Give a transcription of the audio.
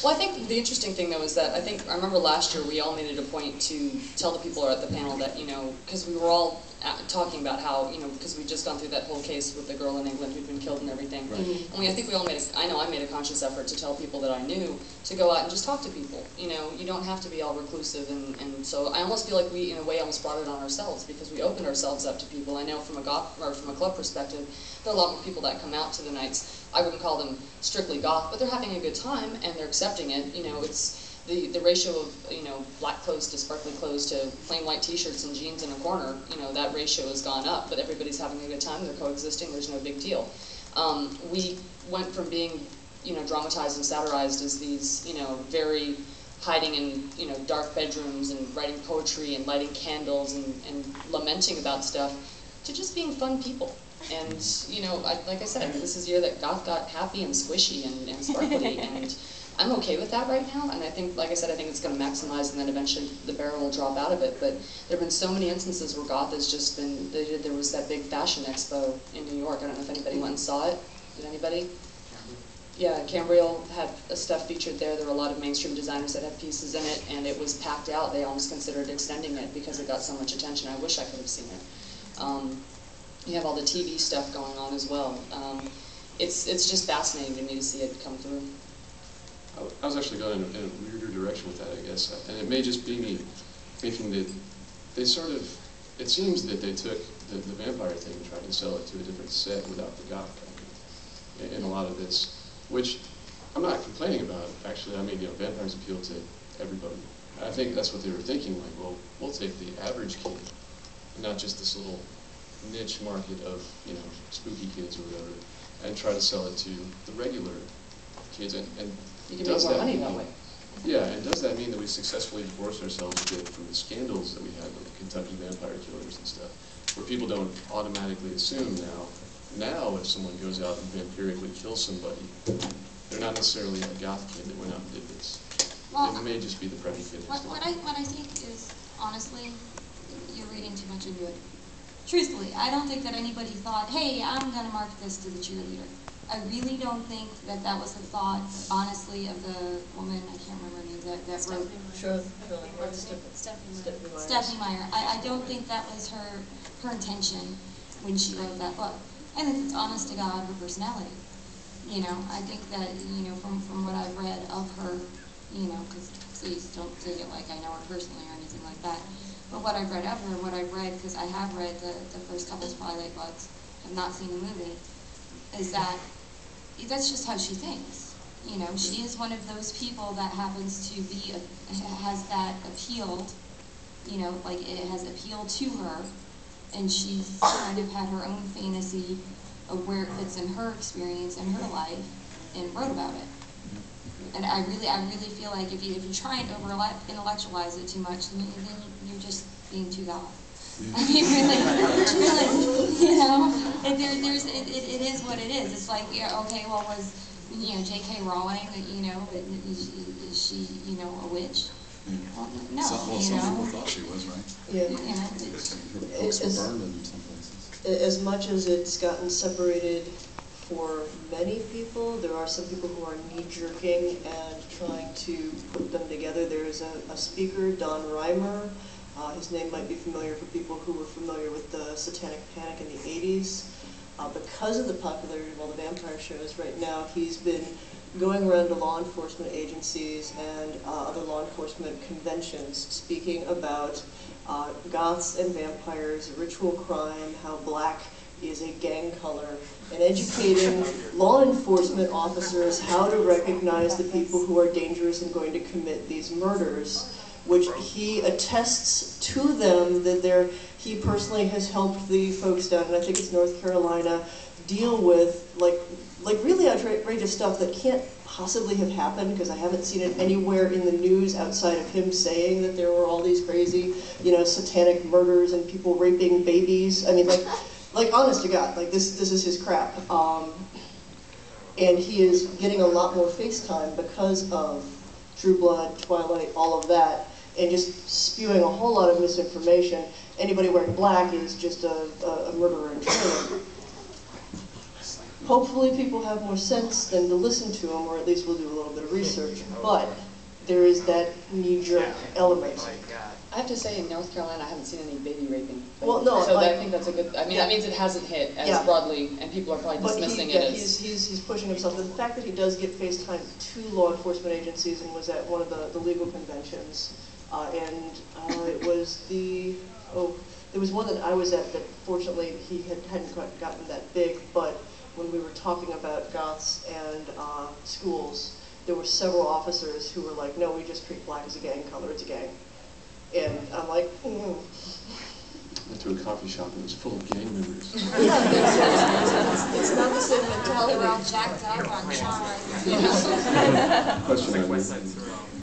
Well, I think the interesting thing, though, is that I remember last year we all made it a point to tell the people at the panel that, you know, because we were all talking about how, you know, because we'd just gone through that whole case with the girl in England who'd been killed and everything. Right. And I think we all I made a conscious effort to tell people that I knew to go out and just talk to people. You know, you don't have to be all reclusive, and so I almost feel like we, in a way, almost brought it on ourselves because we opened ourselves up to people. I know from a goth, or from a club perspective, there are a lot more people that come out to the nights. I wouldn't call them strictly goth, but they're having a good time and they're accepting it. You know, it's the ratio of, you know, black clothes to sparkly clothes to plain white t-shirts and jeans in a corner, you know, that ratio has gone up, but everybody's having a good time, they're coexisting, there's no big deal. We went from being, you know, dramatized and satirized as these, you know, very hiding in, you know, dark bedrooms and writing poetry and lighting candles and lamenting about stuff, to just being fun people. And, you know, like I said, this is the year that goth got happy and squishy and sparkly, and I'm okay with that right now, and I think, like I said, I think it's going to maximize, and then eventually the barrel will drop out of it. But there have been so many instances where goth has just been, there was that big fashion expo in New York. I don't know if anybody went and saw it. Did anybody? Yeah, Cambriel had stuff featured there. There were a lot of mainstream designers that had pieces in it, and it was packed out. They almost considered extending it because it got so much attention. I wish I could have seen it. You have all the TV stuff going on as well. It's just fascinating to me to see it come through. I was actually going in a weirder direction with that, I guess, and it may just be me thinking that they sort of, it seems that they took the vampire thing and tried to sell it to a different set without the goth in a lot of this, which I'm not complaining about. Actually, I mean, you know, vampires appeal to everybody. I think that's what they were thinking, like, well, we'll take the average kid, and not just this little niche market of, you know, spooky kids or whatever, and try to sell it to the regular kids, and you can make more money that way. Yeah, and does that mean that we successfully divorced ourselves a bit from the scandals that we had with the Kentucky vampire killers and stuff, where people don't automatically assume now if someone goes out and vampirically kills somebody, they're not necessarily a goth kid that went out and did this. Well, it may just be the preppy kid. What I think is, honestly, you're reading too much into it. Truthfully, I don't think that anybody thought, hey, I'm going to market this to the cheerleader. I really don't think that that was the thought, honestly, of the woman, I can't remember her name, that wrote. Stephanie Meyer. I don't think that was her intention when she wrote that book. I think it's honest to God her personality. You know, I think that, you know, from what I've read of her, you know, because please don't take it like I know her personally or anything like that. But what I've read of her, what I've read, because I have read the first couple Twilight books, have not seen the movie, is that that's just how she thinks. You know, she is one of those people that happens to be, has that appealed, you know, like it has appealed to her, and she's kind of had her own fantasy of where it fits in her experience and her life, and wrote about it. And I really feel like if you try and over-intellectualize it too much, then you're just being too goth. I mean, really, you know, it is what it is. It's like, yeah, okay, well, was, you know, J.K. Rowling, you know, is she, you know, a witch? Well, no, some people thought she was, right? Yeah. You know, Her books were burned in some places. As much as it's gotten separated for many people, there are some people who are knee-jerking and trying to put them together. There's a speaker, Don Reimer. His name might be familiar for people who were familiar with the Satanic Panic in the 80s. Because of the popularity of all the vampire shows right now, he's been going around to law enforcement agencies and other law enforcement conventions speaking about goths and vampires, ritual crime, how black is a gang color, and educating law enforcement officers how to recognize the people who are dangerous and going to commit these murders, which he attests to them that he personally has helped the folks down, and I think it's North Carolina, deal with like really outrageous stuff that can't possibly have happened, because I haven't seen it anywhere in the news outside of him saying that there were all these crazy, you know, satanic murders and people raping babies. I mean, like honest to God, like this is his crap. And he is getting a lot more face time because of True Blood, Twilight, all of that, and just spewing a whole lot of misinformation. Anybody wearing black is just a murderer and killer. hopefully people have more sense than to listen to them, or at least we'll do a little bit of research. But there is that knee-jerk element. I have to say, in North Carolina, I haven't seen any baby raping. Well, no, so like, I think that's a good. I mean, that means it hasn't hit as Yeah. broadly, and people are probably dismissing it as. He's pushing himself. The fact that he does get FaceTime to law enforcement agencies and was at one of the legal conventions, it was there was one that I was at that fortunately he hadn't gotten that big, but when we were talking about goths and schools, there were several officers who were like, no, we just treat black as a gang, color as a gang. And I'm like, I went to a coffee shop and it was full of gang members. It's not the same mentality. They're all jacked up on charge. Question.